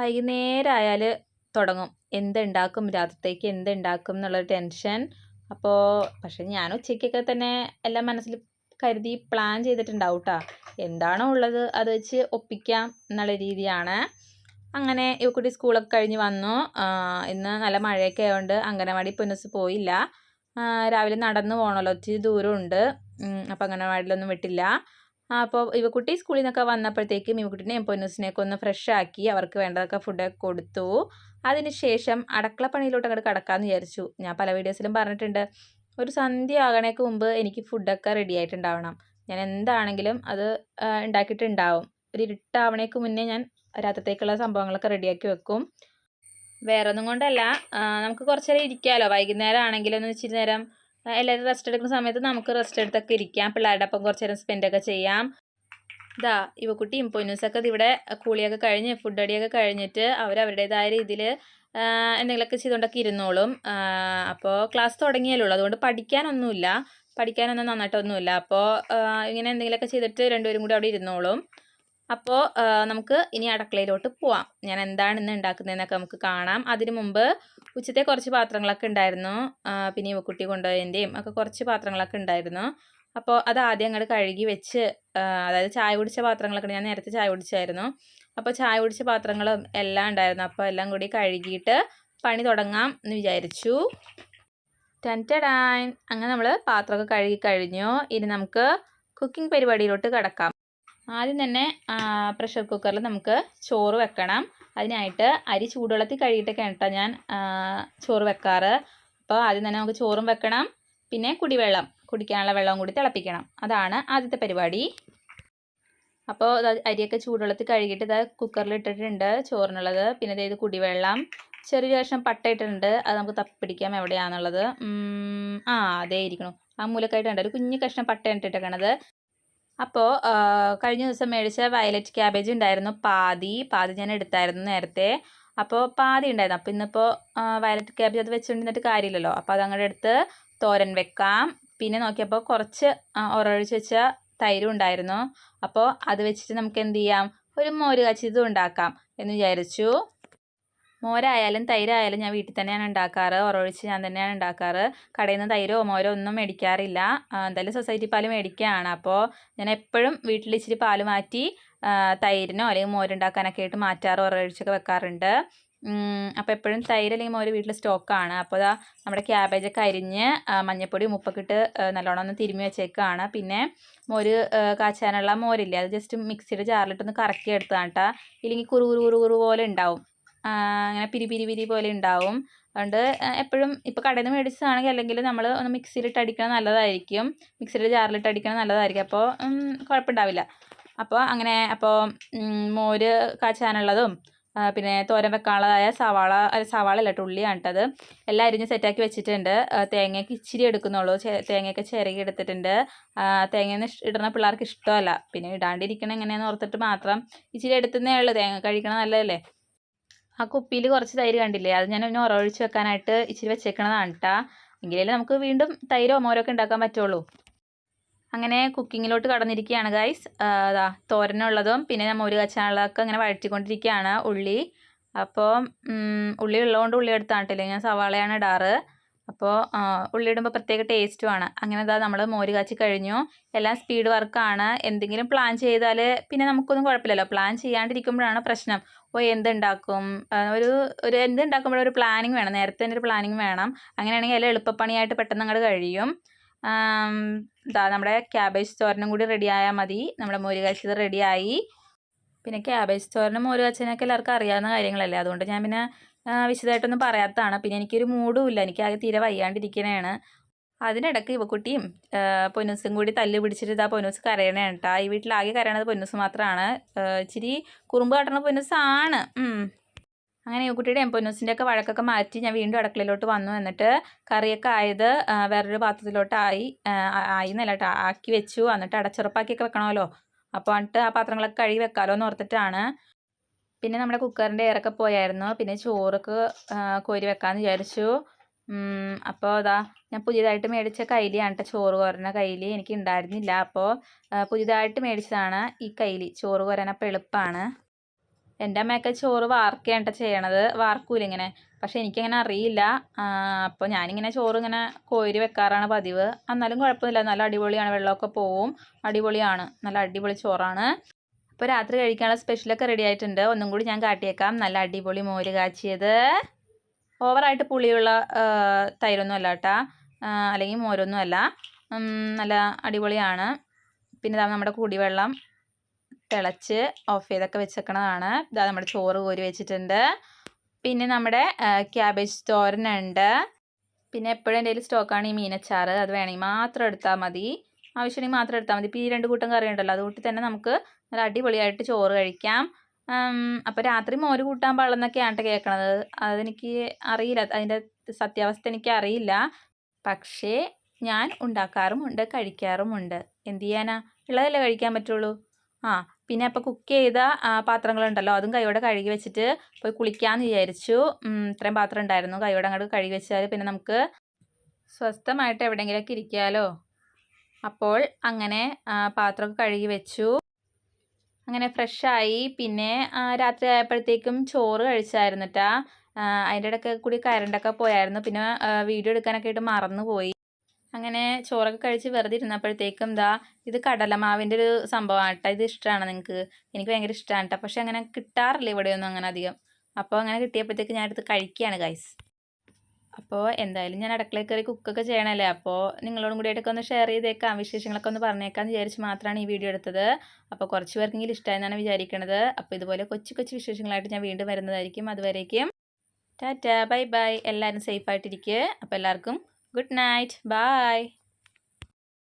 വൈകുന്നേരം ആയാൽ തുടങ്ങും എന്തുണ്ടാക്കും രാത്രിത്തേക്ക് എന്തുണ്ടാക്കും എന്നുള്ളൊരു ടെൻഷൻ. അപ്പോൾ പക്ഷെ ഞാൻ ഉച്ചയ്ക്കൊക്കെ തന്നെ എല്ലാം മനസ്സിൽ കരുതി പ്ലാൻ ചെയ്തിട്ടുണ്ടാവും കേട്ടോ. എന്താണോ ഉള്ളത് അത് വെച്ച് ഒപ്പിക്കാം എന്നുള്ള രീതിയാണ്. അങ്ങനെ ഇവക്കുട്ടി സ്കൂളൊക്കെ കഴിഞ്ഞ് വന്നു. ഇന്ന് നല്ല മഴയൊക്കെ ആയതുകൊണ്ട് അംഗനവാടി പൊന്നൂസ് പോയില്ല. രാവിലെ നടന്നു പോകണമല്ലോ, ഒത്തിരി ദൂരമുണ്ട്. അപ്പോൾ അംഗനവാടിയിലൊന്നും വിട്ടില്ല. അപ്പോൾ ഇവക്കുട്ടി സ്കൂളിൽ നിന്നൊക്കെ വന്നപ്പോഴത്തേക്കും ഇവക്കുട്ടിനെയും പൊന്നൂസിനെയൊക്കെ ഒന്ന് ഫ്രഷ് ആക്കി അവർക്ക് വേണ്ടതൊക്കെ ഫുഡൊക്കെ കൊടുത്തു. അതിനുശേഷം അടുക്കള പണിയിലോട്ട് അങ്ങോട്ട് കിടക്കാമെന്ന് വിചാരിച്ചു. ഞാൻ പല വീഡിയോസിലും പറഞ്ഞിട്ടുണ്ട്, ഒരു സന്ധ്യ ആകണേക്ക് മുമ്പ് എനിക്ക് ഫുഡൊക്കെ റെഡി ആയിട്ടുണ്ടാവണം. ഞാൻ എന്താണെങ്കിലും അത് ഉണ്ടാക്കിയിട്ടുണ്ടാവും. ഒരു ഇരുട്ടാവണേക്ക് മുന്നേ ഞാൻ രാത്രിത്തേക്കുള്ള സംഭവങ്ങളൊക്കെ റെഡിയാക്കി വെക്കും. വേറെ ഒന്നും കൊണ്ടല്ല, നമുക്ക് കുറച്ച് നേരം ഇരിക്കാമല്ലോ. വൈകുന്നേരം ആണെങ്കിലും ഒന്ന് ഇച്ചിരി നേരം എല്ലാവരും റെസ്റ്റ് എടുക്കുന്ന സമയത്ത് നമുക്ക് റെസ്റ്റ് എടുത്തൊക്കെ ഇരിക്കാം. പിള്ളേരുടെ ഒപ്പം കുറച്ച് നേരം സ്പെൻഡൊക്കെ ചെയ്യാം. ഇതാ ഇവക്കുട്ടിയും പൊന്നൂസൊക്കെ ഇവിടെ കുളിയൊക്കെ കഴിഞ്ഞ് ഫുഡ് അടിയൊക്കെ കഴിഞ്ഞിട്ട് അവരവരുടേതായ രീതിയിൽ എന്തെങ്കിലുമൊക്കെ ചെയ്തുകൊണ്ടൊക്കെ ഇരുന്നോളും. അപ്പോൾ ക്ലാസ് തുടങ്ങിയല്ലോ, അതുകൊണ്ട് പഠിക്കാനൊന്നും നന്നായിട്ടൊന്നുമില്ല. അപ്പോൾ ഇങ്ങനെ എന്തെങ്കിലുമൊക്കെ ചെയ്തിട്ട് രണ്ടുപേരും കൂടി അവിടെ ഇരുന്നോളും. അപ്പോൾ നമുക്ക് ഇനി അടുക്കളയിലോട്ട് പോവാം. ഞാൻ എന്താണ് ഇന്ന് ഉണ്ടാക്കുന്നതെന്നൊക്കെ നമുക്ക് കാണാം. അതിനു മുമ്പ് ഉച്ചത്തെ കുറച്ച് പാത്രങ്ങളൊക്കെ ഉണ്ടായിരുന്നു. പിന്നെ ഇവക്കുട്ടി കൊണ്ടുപോയതിൻ്റെയും ഒക്കെ കുറച്ച് പാത്രങ്ങളൊക്കെ ഉണ്ടായിരുന്നു. അപ്പോൾ അത് ആദ്യം അങ്ങോട്ട് കഴുകി വെച്ച്, അതായത് ചായ കുടിച്ച പാത്രങ്ങളൊക്കെ ഞാൻ നേരത്തെ ചായ കുടിച്ചായിരുന്നു. അപ്പോൾ ചായ കുടിച്ച പാത്രങ്ങളും എല്ലാം ഉണ്ടായിരുന്നു. അപ്പോൾ എല്ലാം കൂടി കഴുകിയിട്ട് പണി തുടങ്ങാം എന്ന് വിചാരിച്ചു. ടെൻറ്റഡാൻ അങ്ങനെ നമ്മൾ പാത്രമൊക്കെ കഴുകി കഴിഞ്ഞു. ഇനി നമുക്ക് കുക്കിംഗ് പരിപാടിയിലോട്ട് കിടക്കാം. ആദ്യം തന്നെ പ്രഷർ കുക്കറിൽ നമുക്ക് ചോറ് വെക്കണം. അതിനായിട്ട് അരി ചൂടുവെള്ളത്തിൽ കഴുകിയിട്ടൊക്കെയാണ് കേട്ടോ ഞാൻ ചോറ് വെക്കാറ്. അപ്പോൾ ആദ്യം തന്നെ നമുക്ക് ചോറും വെക്കണം, പിന്നെ കുടിവെള്ളം, കുടിക്കാനുള്ള വെള്ളവും കൂടി തിളപ്പിക്കണം. അതാണ് ആദ്യത്തെ പരിപാടി. അപ്പോൾ അരിയൊക്കെ ചൂടുവെള്ളത്തിൽ കഴുകിയിട്ട് ഇത് കുക്കറിൽ ഇട്ടിട്ടുണ്ട് ചോറിനുള്ളത്. പിന്നെ ഇത് കുടിവെള്ളം, ചെറിയൊരു കഷ്ണം പട്ട ഇട്ടിട്ടുണ്ട്. അത് നമുക്ക് തപ്പിപ്പിടിക്കാം എവിടെയാണെന്നുള്ളത്. അതേ ഇരിക്കണം, ആ മൂലക്കായിട്ടുണ്ട് ഒരു കുഞ്ഞു കഷ്ണം പട്ടയാണ് ഇട്ടിട്ടേക്കണത്. അപ്പോൾ കഴിഞ്ഞ ദിവസം മേടിച്ച വയലറ്റ് ക്യാബേജ് ഉണ്ടായിരുന്നു, പാതി ഞാൻ എടുത്തായിരുന്നു നേരത്തെ. അപ്പോൾ പാതി ഉണ്ടായിരുന്നു. അപ്പോൾ ഇന്നിപ്പോൾ വയലറ്റ് ക്യാബേജ് അത് വെച്ചുകൊണ്ടിരുന്നിട്ട് കാര്യമില്ലല്ലോ. അപ്പോൾ അത് അങ്ങോട്ട് എടുത്ത് തോരൻ വെക്കാം. പിന്നെ നോക്കിയപ്പോൾ കുറച്ച് ഉറയൊഴിച്ച് വെച്ച തൈരും ഉണ്ടായിരുന്നു. അപ്പോൾ അത് വെച്ചിട്ട് നമുക്ക് എന്ത് ചെയ്യാം, ഒരു മോര് കാച്ചിയതും ഉണ്ടാക്കാം എന്ന് വിചാരിച്ചു. മോരായാലും തൈരായാലും ഞാൻ വീട്ടിൽ തന്നെയാണ് ഉണ്ടാക്കാറ്. ഉറവൊഴിച്ച് ഞാൻ തന്നെയാണ് ഉണ്ടാക്കാറ്. കടയിൽ നിന്ന് തൈരോ മോരോ ഒന്നും മേടിക്കാറില്ല. എന്തായാലും സൊസൈറ്റി പാൽ മേടിക്കുകയാണ്. അപ്പോൾ ഞാൻ എപ്പോഴും വീട്ടിൽ ഇച്ചിരി പാൽ മാറ്റി തൈരിനോ അല്ലെങ്കിൽ മോരുണ്ടാക്കാനൊക്കെ ആയിട്ട് മാറ്റാറ്, ഉറവൊഴിച്ചൊക്കെ വെക്കാറുണ്ട്. അപ്പോൾ എപ്പോഴും തൈര് അല്ലെങ്കിൽ മോര് വീട്ടിൽ സ്റ്റോക്കാണ്. അപ്പോൾ ഇതാ നമ്മുടെ ക്യാബേജൊക്കെ അരിഞ്ഞ് മഞ്ഞൾപ്പൊടിയും ഉപ്പൊക്കെ ഇട്ട് നല്ലോണം ഒന്ന് തിരുമ്മി വെച്ചേക്കാണ്. പിന്നെ മോര് കാച്ചാനുള്ള മോരില്ലേ, അത് ജസ്റ്റ് മിക്സിയുടെ ജാറിലിട്ടൊന്ന് കറക്കി എടുത്തതാണ് കേട്ടോ. ഇല്ലെങ്കിൽ കുറുകുറു പോലെ ഉണ്ടാവും, അങ്ങനെ പിരി പോലെ ഉണ്ടാവും. അതുകൊണ്ട് എപ്പോഴും ഇപ്പോൾ കടയിൽ നിന്ന് മേടിച്ചതാണെങ്കിൽ അല്ലെങ്കിൽ നമ്മൾ ഒന്ന് മിക്സിയിലിട്ട് അടിക്കണം നല്ലതായിരിക്കും, മിക്സിയുടെ ജാറിലിട്ട് അടിക്കണം നല്ലതായിരിക്കും. അപ്പോൾ കുഴപ്പമുണ്ടാവില്ല. അപ്പോൾ അങ്ങനെ മോര് കാച്ചാനുള്ളതും പിന്നെ തോരൻ വെക്കാനുള്ളതായ സവാള അല്ല ഉള്ളിയാണ് കേട്ടത്, എല്ലാം അരിഞ്ഞ് സെറ്റാക്കി വെച്ചിട്ടുണ്ട്. തേങ്ങയ്ക്ക് ഇച്ചിരി എടുക്കുന്നുള്ളൂ, തേങ്ങയൊക്കെ ചിരകി എടുത്തിട്ടുണ്ട്. തേങ്ങ ഇടുന്ന പിള്ളേർക്ക് ഇഷ്ടമല്ല, പിന്നെ ഇടാണ്ടിരിക്കണം എങ്ങനെയാണെന്ന് ഓർത്തിട്ട് മാത്രം ഇച്ചിരി എടുത്തുന്നേ ഉള്ളൂ. തേങ്ങ കഴിക്കണം നല്ലതല്ലേ. ആ കുപ്പിയിൽ കുറച്ച് തൈര് കണ്ടില്ലേ, അത് ഞാൻ ഒന്ന് ഉറവൊഴിച്ച് വെക്കാനായിട്ട് ഇച്ചിരി വെച്ചേക്കണതാണ് കേട്ടോ. എങ്കിലേ നമുക്ക് വീണ്ടും തൈരോ മോരൊക്കെ ഉണ്ടാക്കാൻ പറ്റുള്ളൂ. അങ്ങനെ കുക്കിങ്ങിലോട്ട് കടന്നിരിക്കുകയാണ് ഗൈസ്. തോരനുള്ളതും പിന്നെ മോര് കാച്ചാനുള്ളതൊക്കെ അങ്ങനെ വഴറ്റിക്കൊണ്ടിരിക്കുകയാണ്. അപ്പോൾ ഉള്ളി ഉള്ളതുകൊണ്ട് ഉള്ളി എടുത്താണ്ടില്ലേ, ഞാൻ സവാളയാണ് ഇടാറ്. അപ്പോൾ ഉള്ളി ഇടുമ്പോൾ പ്രത്യേക ടേസ്റ്റുമാണ്. അങ്ങനെ നമ്മൾ മോര് കാച്ചി കഴിഞ്ഞു. എല്ലാം സ്പീഡ് വർക്കാണ്. എന്തെങ്കിലും പ്ലാൻ ചെയ്താൽ പിന്നെ നമുക്കൊന്നും കുഴപ്പമില്ലല്ലോ, പ്ലാൻ ചെയ്യാണ്ടിരിക്കുമ്പോഴാണ് പ്രശ്നം. എന്തുണ്ടാക്കും, എന്തുണ്ടാക്കുമ്പോഴൊരു പ്ലാനിങ് വേണം, നേരത്തെ തന്നെ ഒരു പ്ലാനിങ് വേണം. അങ്ങനെയാണെങ്കിൽ എല്ലാം എളുപ്പപ്പണിയായിട്ട് പെട്ടെന്ന് അങ്ങോട്ട് കഴിയും. നമ്മുടെ ക്യാബേജ് തോരനും കൂടി റെഡിയായാൽ മതി. നമ്മുടെ മോര് കാച്ചിയത് റെഡിയായി. പിന്നെ ക്യാബേജ് തോരനും മോര് കാച്ചിയതിനൊക്കെ എല്ലാവർക്കും അറിയാവുന്ന കാര്യങ്ങളല്ലേ, അതുകൊണ്ട് ഞാൻ പിന്നെ വിശദമായിട്ടൊന്നും പറയാത്തതാണ്. പിന്നെ എനിക്കൊരു മൂഡും ഇല്ല, എനിക്കാകെ തീരെ വയ്യാണ്ടിരിക്കണതാണ്. അതിനിടയ്ക്ക് ഇവക്കുട്ടിയും പൊന്നൂസും കൂടി തല്ല് പിടിച്ചിട്ട് ഇതാ പൊന്നൂസ് കരയണേണ് കേട്ടോ. ഈ വീട്ടിലാകെ കരയണത് പൊന്നൂസ് മാത്രമാണ്. ഇച്ചിരി കുറുമ്പ് കാട്ടണ പൊന്നൂസാണ്. അങ്ങനെ ഇവക്കുട്ടിയുടെയും പൊന്നൂസിൻ്റെ ഒക്കെ വഴക്കൊക്കെ മാറ്റി ഞാൻ വീണ്ടും അടുക്കളയിലോട്ട് വന്നു. എന്നിട്ട് കറിയൊക്കെ ആയത് വേറൊരു പാത്രത്തിലോട്ട് ആയിന്നല്ല കേട്ടോ, ആക്കി വെച്ചു. എന്നിട്ട് അടച്ചുറപ്പാക്കിയൊക്കെ വെക്കണമല്ലോ. അപ്പോൾ എന്നിട്ട് ആ പാത്രങ്ങളൊക്കെ കഴുകി വെക്കാമല്ലോ എന്ന് ഓർത്തിട്ടാണ്. പിന്നെ നമ്മുടെ കുക്കറിൻ്റെ എയറൊക്കെ പോയായിരുന്നു. പിന്നെ ചോറൊക്കെ കോരി വെക്കാമെന്ന് വിചാരിച്ചു. അപ്പോൾ ഞാൻ പുതിയതായിട്ട് മേടിച്ച കൈലിയാണ് കേട്ടോ, ചോറ് കോരുന്ന കൈലി. എനിക്ക് ഉണ്ടായിരുന്നില്ല, അപ്പോൾ പുതിയതായിട്ട് മേടിച്ചതാണ് ഈ കൈലി ചോറ് കോരാൻ. അപ്പോൾ എളുപ്പമാണ്. എൻ്റെ അമ്മയൊക്കെ ചോറ് വാർക്കുകയാണ് ചെയ്യണത്, വാർക്കൂല ഇങ്ങനെ. പക്ഷെ എനിക്കങ്ങനെ അറിയില്ല. അപ്പോൾ ഞാനിങ്ങനെ ചോറ് ഇങ്ങനെ കോരി വെക്കാറാണ് പതിവ്. എന്നാലും കുഴപ്പമില്ല, നല്ല അടിപൊളിയാണ്, വെള്ളമൊക്കെ പോവും, അടിപൊളിയാണ്, നല്ല അടിപൊളി ചോറാണ്. അപ്പോൾ രാത്രി കഴിക്കാനുള്ള സ്പെഷ്യലൊക്കെ റെഡി ആയിട്ടുണ്ട്. ഒന്നും കൂടി ഞാൻ കാട്ടിയേക്കാം. നല്ല അടിപൊളി മോര് കാച്ചിയത്, ഓവറായിട്ട് പുളിയുള്ള തൈരൊന്നും അല്ല കേട്ടോ, അല്ലെങ്കിൽ മോരൊന്നും അല്ല, നല്ല അടിപൊളിയാണ്. പിന്നെ ഇതാ നമ്മുടെ കുടിവെള്ളം തിളച്ച് ഓഫ് ചെയ്തൊക്കെ വെച്ചേക്കണതാണ്. ഇതാ നമ്മുടെ ചോറ് കോരി വെച്ചിട്ടുണ്ട്. പിന്നെ നമ്മുടെ ക്യാബേജ് തോരനുണ്ട്. പിന്നെ എപ്പോഴും എൻ്റെ കയ്യിൽ സ്റ്റോക്കാണ് ഈ മീനച്ചാറ്. അത് വേണമെങ്കിൽ മാത്രം എടുത്താൽ മതി, ആവശ്യമുണ്ടെങ്കിൽ മാത്രം എടുത്താൽ മതി. ഇപ്പോൾ ഈ 2 കൂട്ടം കറി ഉണ്ടല്ലോ, അതുകൂട്ടി തന്നെ നമുക്ക് നല്ല അടിപൊളിയായിട്ട് ചോറ് കഴിക്കാം. അപ്പോൾ രാത്രി മോര് കൂട്ടാൻ പാടില്ലെന്നൊക്കെയാണ് കേൾക്കണത്. അതെനിക്ക് അറിയില്ല, അതിൻ്റെ സത്യാവസ്ഥ എനിക്ക് അറിയില്ല. പക്ഷേ ഞാൻ ഉണ്ടാക്കാറുമുണ്ട്, കഴിക്കാറുമുണ്ട്. എന്ത് ചെയ്യാനാ, ഉള്ളതല്ലേ കഴിക്കാൻ പറ്റുള്ളൂ. പിന്നെ അപ്പോൾ കുക്ക് ചെയ്ത പാത്രങ്ങളുണ്ടല്ലോ, അതും കൈയോടെ കഴുകി വെച്ചിട്ട് പോയി കുളിക്കാമെന്ന് വിചാരിച്ചു. ഇത്രയും പാത്രം ഉണ്ടായിരുന്നു, കൈയോടെ അങ്ങോട്ട് കഴുകി വെച്ചാൽ പിന്നെ നമുക്ക് സ്വസ്ഥമായിട്ട് എവിടെയെങ്കിലുമൊക്കെ ഇരിക്കാമല്ലോ. അപ്പോൾ അങ്ങനെ പാത്രമൊക്കെ കഴുകി വെച്ചു, അങ്ങനെ ഫ്രഷായി. പിന്നെ രാത്രി ആയപ്പോഴത്തേക്കും ചോറ് കഴിച്ചായിരുന്നു കേട്ടോ. അതിൻ്റെ ഇടയ്ക്ക് കൂടി കറണ്ടൊക്കെ പോയായിരുന്നു. പിന്നെ വീഡിയോ എടുക്കാനൊക്കെ ആയിട്ട് മറന്നുപോയി. അങ്ങനെ ചോറൊക്കെ കഴിച്ച് വെറുതെ ഇരുന്നപ്പോഴത്തേക്കും ഇത് കടലമാവിൻ്റെ ഒരു സംഭവമാണ് കേട്ടോ. ഇത് ഇഷ്ടമാണ് നിങ്ങൾക്ക്? എനിക്ക് ഭയങ്കര ഇഷ്ടമാണ് കേട്ടോ. പക്ഷെ അങ്ങനെ കിട്ടാറില്ല ഇവിടെയൊന്നും അങ്ങനെ അധികം. അപ്പോൾ അങ്ങനെ കിട്ടിയപ്പോഴത്തേക്ക് ഞാൻ എടുത്ത് കഴിക്കുകയാണ് ഗൈസ്. അപ്പോൾ എന്തായാലും ഞാൻ അടുക്കളയിൽ കയറി കുക്കൊക്കെ ചെയ്യണമല്ലേ, അപ്പോൾ നിങ്ങളോടും കൂടിയിട്ടൊക്കെ ഒന്ന് ഷെയർ ചെയ്തേക്കാം, വിശേഷങ്ങളൊക്കെ ഒന്ന് പറഞ്ഞേക്കാമെന്ന് വിചാരിച്ച് മാത്രമാണ് ഈ വീഡിയോ എടുത്തത്. അപ്പോൾ കുറച്ച് പേർക്കെങ്കിലും ഇഷ്ടമായെന്നാണ് വിചാരിക്കണത്. അപ്പോൾ ഇതുപോലെ കൊച്ചു കൊച്ചു വിശേഷങ്ങളായിട്ട് ഞാൻ വീണ്ടും വരുന്നതായിരിക്കും. അതുവരേക്കും ടാറ്റ, ബൈ ബൈ, എല്ലാവരും സേഫായിട്ടിരിക്കുക. അപ്പോൾ എല്ലാവർക്കും ഗുഡ് നൈറ്റ്, ബൈ.